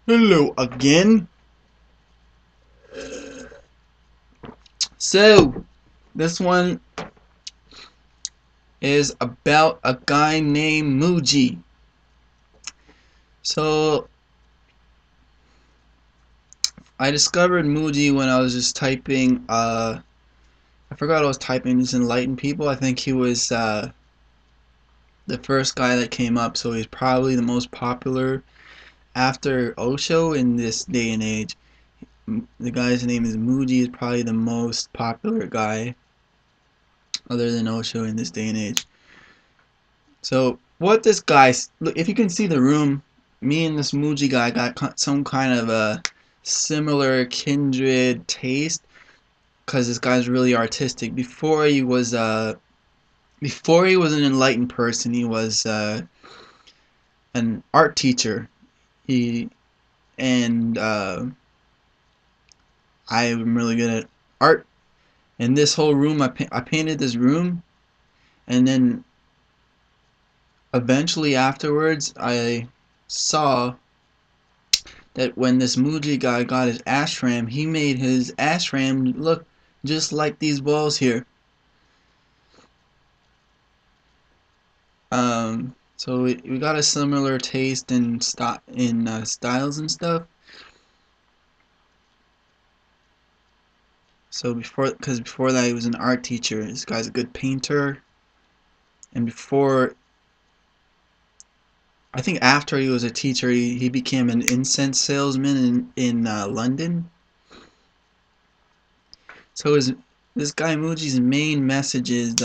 Hello again. So, this one is about a guy named Mooji. So, I discovered Mooji when I was just typing, I forgot I was typing just enlightened people. I think he was the first guy that came up, so he's probably the most popular after Osho in this day and age. The guy's name is Mooji, is probably the most popular guy other than Osho in this day and age. So what this guy, look, if you can see the room, me and this Muji guy got some kind of a similar kindred taste because this guy's really artistic. Before he was an enlightened person, he was an art teacher. He and I'm really good at art. And this whole room, I painted this room, and then eventually afterwards, I saw that when this Muji guy got his ashram, he made his ashram look just like these walls here. So we got a similar taste in styles and stuff. So because before that he was an art teacher. This guy's a good painter, and I think after he was a teacher, he became an incense salesman in London. So this guy Muji's main message is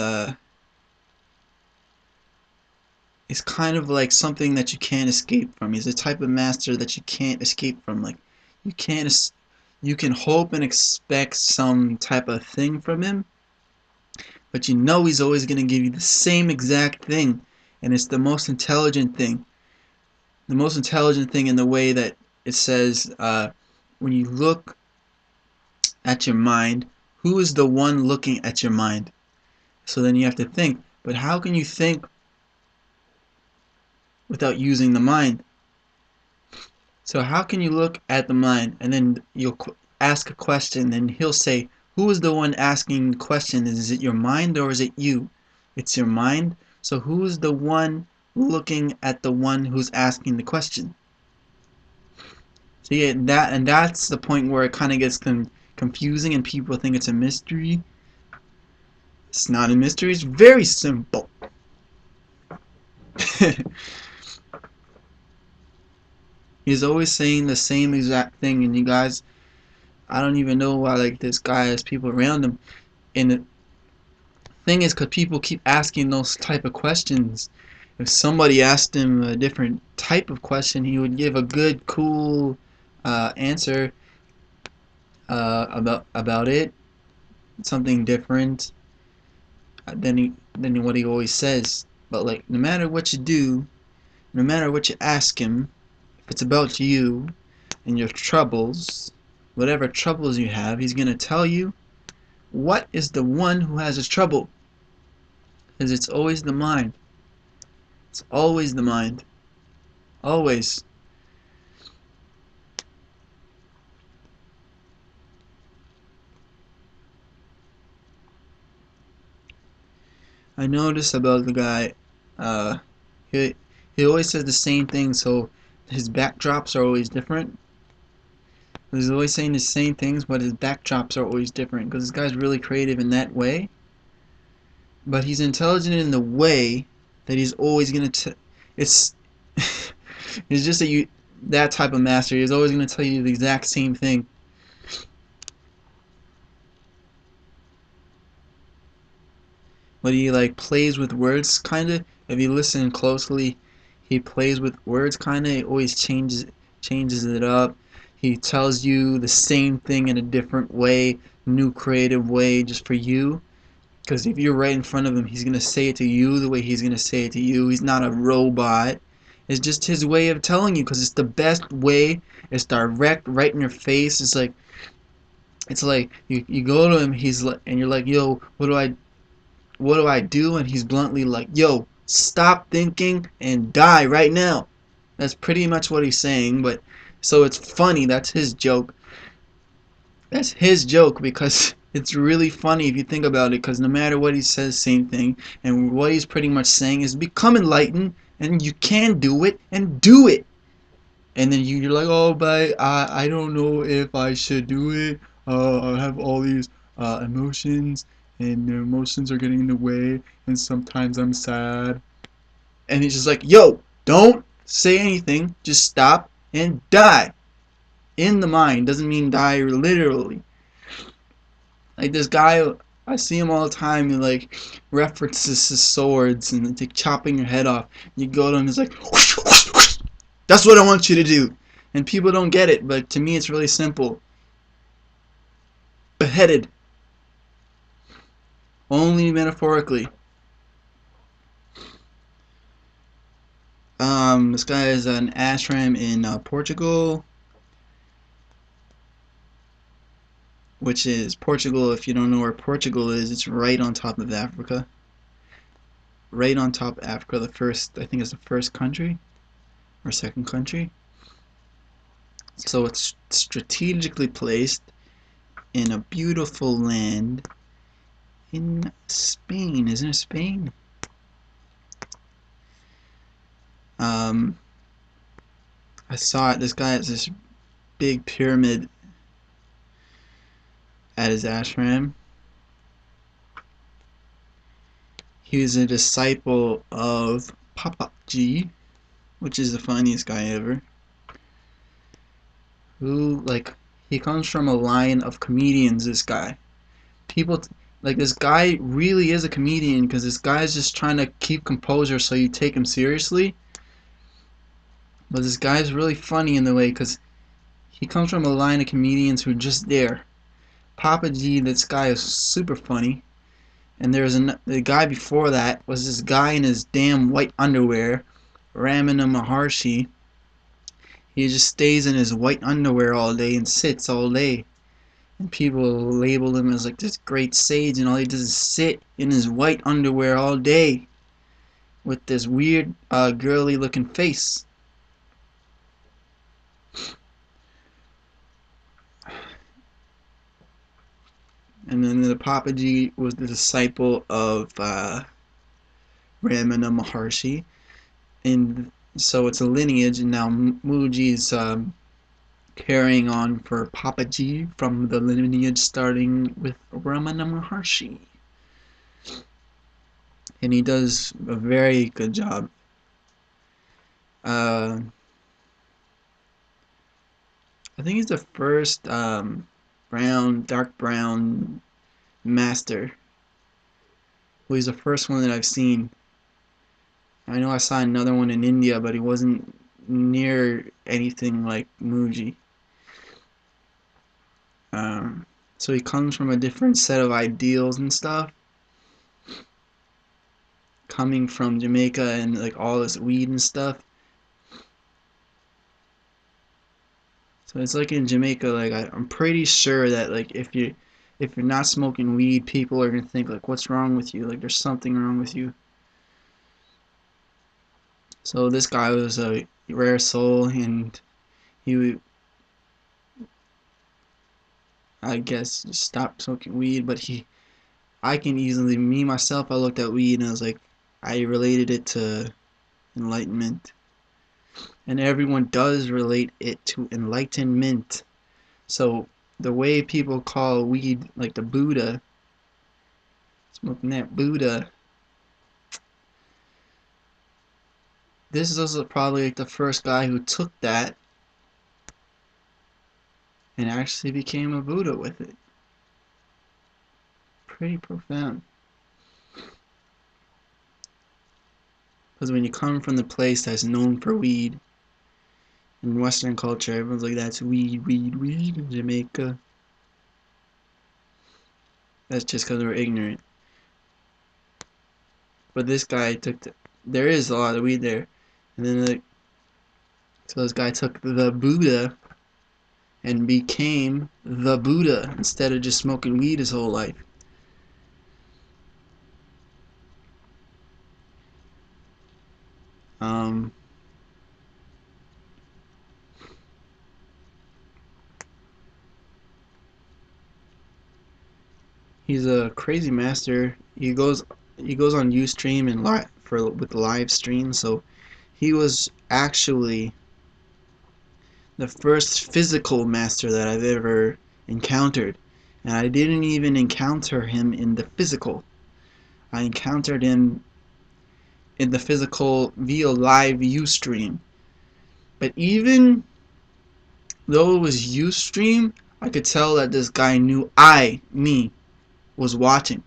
kind of like something that you can't escape from. He's the type of master that you can't escape from. Like you can hope and expect some type of thing from him, but you know he's always going to give you the same exact thing, and it's the most intelligent thing. The most intelligent thing in the way that it says, when you look at your mind, who is the one looking at your mind? So then you have to think, but how can you think without using the mind? So how can you look at the mind and then you'll ask a question and he'll say, who is the one asking the question? Is it your mind or is it you? It's your mind. So who is the one looking at the one who's asking the question? So yeah, that's the point where it kind of gets confusing and people think it's a mystery. It's not a mystery. It's very simple. He's always saying the same exact thing, and you guys, I don't even know why like this guy has people around him. And the thing is, because people keep asking those type of questions. If somebody asked him a different type of question, he would give a good, cool answer about it, something different than what he always says. But like, no matter what you do, no matter what you ask him, if it's about you and your troubles, whatever troubles you have, he's gonna tell you what is the one who has his trouble. Because it's always the mind. It's always the mind. Always. I noticed about the guy, uh, he, he always says the same thing, so his backdrops are always different. He's always saying the same things, but his backdrops are always different, because this guy's really creative in that way. But he's intelligent in the way that he's always gonna it's he's just that type of master. He's always gonna tell you the exact same thing. But he like plays with words kinda. If you listen closely, he plays with words kinda. He always changes it up. He tells you the same thing in a different way, new creative way just for you. Because if you're right in front of him, he's gonna say it to you the way he's gonna say it to you. He's not a robot. It's just his way of telling you because it's the best way. It's direct, right in your face. It's like you go to him, he's like, and you're like, yo, what do I do? And he's bluntly like, yo, stop thinking and die right now. That's pretty much what he's saying, but So it's funny. That's his joke. That's his joke because it's really funny if you think about it. Because no matter what he says, same thing. And what he's pretty much saying is become enlightened, and you can do it, and do it. And then you're like, oh, but I don't know if I should do it. I have all these emotions, and the emotions are getting in the way, and sometimes I'm sad. And he's just like, yo, don't say anything. Just stop and die. In the mind doesn't mean die literally. Like this guy, I see him all the time. He like references his swords and like chopping your head off. You go to him, he's like, whoosh, whoosh, whoosh. That's what I want you to do. And people don't get it, but to me it's really simple. Beheaded, only metaphorically. This guy is an ashram in Portugal, which is Portugal. If you don't know where Portugal is, it's right on top of Africa. Right on top of Africa. The first, I think, it's the first country or second country. So it's strategically placed in a beautiful land in Spain. Isn't it Spain? I saw it. This guy has this big pyramid at his ashram. He was a disciple of Papaji, which is the funniest guy ever. Who, like, he comes from a line of comedians, this guy. People, like, this guy really is a comedian because this guy's just trying to keep composure so you take him seriously. But this guy's really funny in the way because he comes from a line of comedians who are just there. Papa G, this guy is super funny. And the guy before that was this guy in his damn white underwear, Ramana Maharshi. He just stays in his white underwear all day and sits all day. And people label him as like this great sage, and all he does is sit in his white underwear all day with this weird, girly looking face. And then the Papaji was the disciple of Ramana Maharshi. And so it's a lineage, and now Mooji's carrying on for Papaji from the lineage starting with Ramana Maharshi. And he does a very good job. I think he's the first dark brown master. Well, he's the first one that I've seen. I know I saw another one in India, but he wasn't near anything like Mooji. So he comes from a different set of ideals and stuff. Coming from Jamaica and like all this weed and stuff. So it's like in Jamaica, like I'm pretty sure that like if you're not smoking weed, people are gonna think like, what's wrong with you? Like there's something wrong with you. So this guy was a rare soul, and he, I guess, stopped smoking weed. But I can easily, me myself, I looked at weed and I was like, I related it to enlightenment, and everyone does relate it to enlightenment. So the way people call weed like the Buddha, smoking that Buddha, this is also probably like the first guy who took that and actually became a Buddha with it. Pretty profound. Because when you come from the place that's known for weed, in Western culture, everyone's like, that's weed, weed, weed in Jamaica. That's just because we're ignorant. But this guy there is a lot of weed there. And then, like, so this guy took the Buddha and became the Buddha instead of just smoking weed his whole life. Um, He's a crazy master. He goes on Ustream and with live stream. So he was actually the first physical master that I've ever encountered, and I didn't even encounter him in the physical. I encountered him in the physical via live Ustream. But even though it was Ustream, I could tell that this guy knew me, was watching.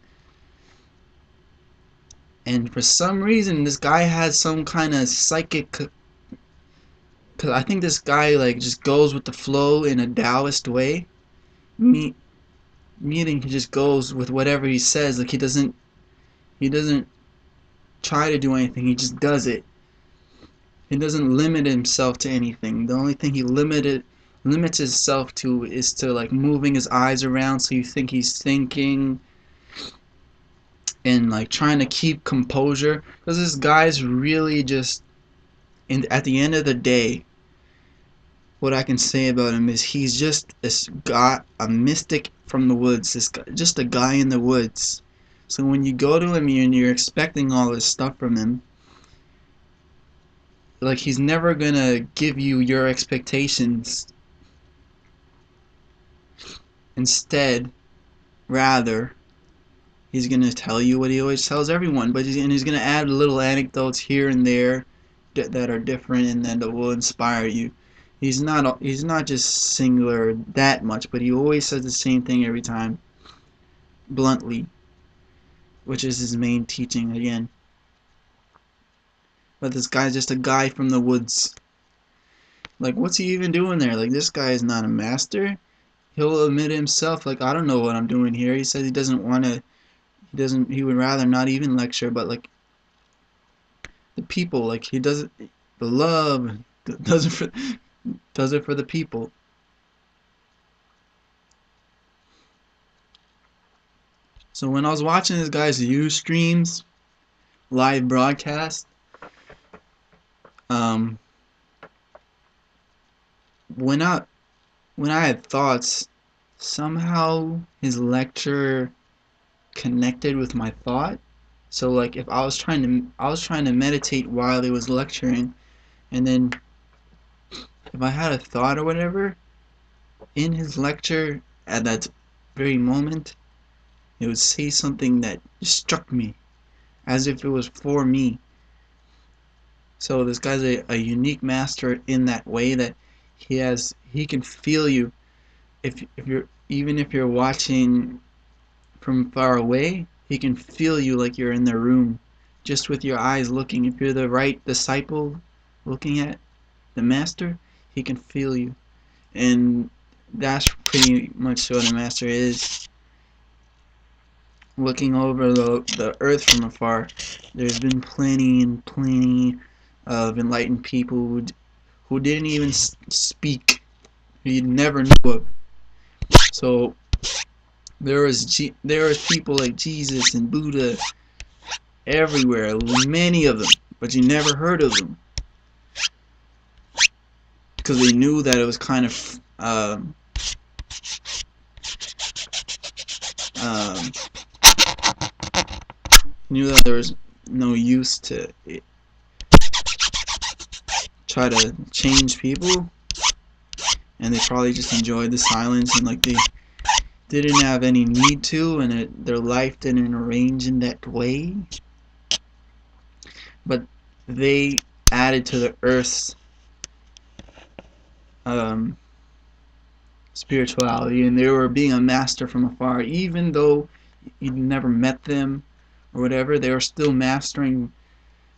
And for some reason, this guy had some kind of psychic. Cause I think this guy like just goes with the flow in a Taoist way. Meaning he just goes with whatever he says. Like he doesn't try to do anything. He just does it. He doesn't limit himself to anything. The only thing he limits himself to is to like moving his eyes around so you think he's thinking, and like trying to keep composure, because this guy's really just at the end of the day, what I can say about him is he's just a mystic from the woods. This guy, just a guy in the woods. So when you go to him and you're expecting all this stuff from him, like he's never gonna give you your expectations. Instead, rather, he's gonna tell you what he always tells everyone, but he's gonna add little anecdotes here and there that are different and that will inspire you. He's not just singular that much, but he always says the same thing every time, bluntly, which is his main teaching again. But this guy's just a guy from the woods. Like, what's he even doing there? Like, this guy is not a master. He'll admit himself, like, I don't know what I'm doing here. He says he doesn't want to, he would rather not even lecture, but like, the people, like, he does it, the love, does it for the people. So when I was watching this guy's Ustreams, live broadcast, um, when I had thoughts, somehow his lecture connected with my thought. So like if I was trying to meditate while he was lecturing, and then if I had a thought or whatever in his lecture at that very moment, it would say something that struck me as if it was for me. So this guy's a unique master in that way, that he can feel you if you're watching from far away, he can feel you like you're in the room just with your eyes looking. If you're the right disciple looking at the master, he can feel you. And that's pretty much what a master is. Looking over the earth from afar, there's been plenty and plenty of enlightened people who didn't even speak, who you never knew of. So there was people like Jesus and Buddha everywhere, many of them, but you never heard of them because they knew that it was kind of knew that there was no use to try to change people, and they probably just enjoyed the silence, and like they didn't have any need to, and their life didn't arrange in that way. But they added to the earth's spirituality, and they were being a master from afar. Even though you never met them or whatever, they were still mastering.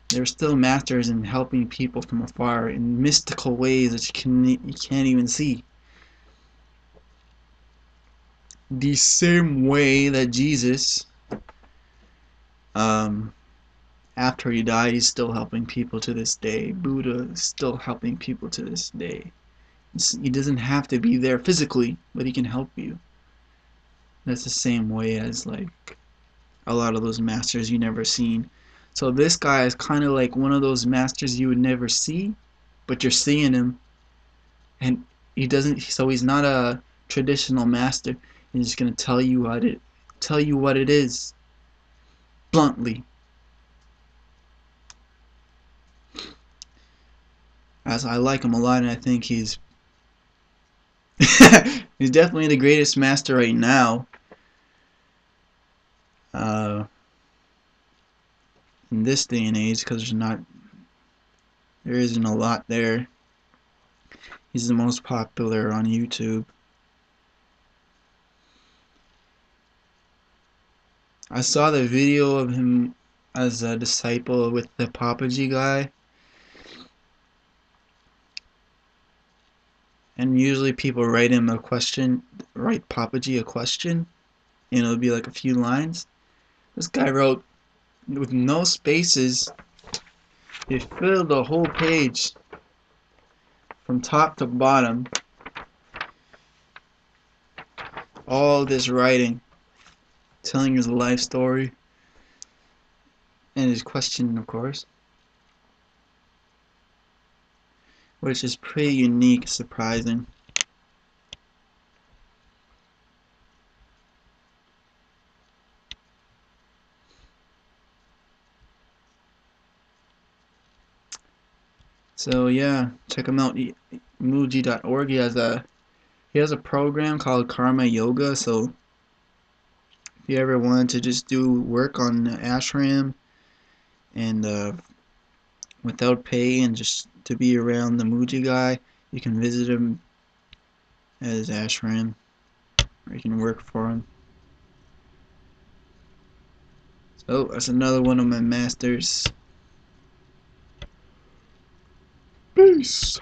They were still masters in helping people from afar in mystical ways that you can't even see. The same way that Jesus, after he died, he's still helping people to this day. Buddha is still helping people to this day. He doesn't have to be there physically, but he can help you. That's the same way as like a lot of those masters you never seen. So this guy is kind of like one of those masters you would never see, but you're seeing him, and he doesn't. So he's not a traditional master. He's just gonna tell you tell you what it is, bluntly. As I like him a lot, and I think he's he's definitely the greatest master right now. In this day and age, because there isn't a lot there. He's the most popular on YouTube. I saw the video of him as a disciple with the Papaji guy, and usually people write him a question, write Papaji a question, and it'll be like a few lines. This guy wrote with no spaces. He filled the whole page from top to bottom. All this writing, telling his life story, and his question, of course, which is pretty unique, surprising. So yeah, check him out. Mooji.org. He has a program called Karma Yoga. So if you ever wanted to just do work on the ashram and without pay and just to be around the Mooji guy, you can visit him at his ashram, or you can work for him. So that's another one of my masters. Peace.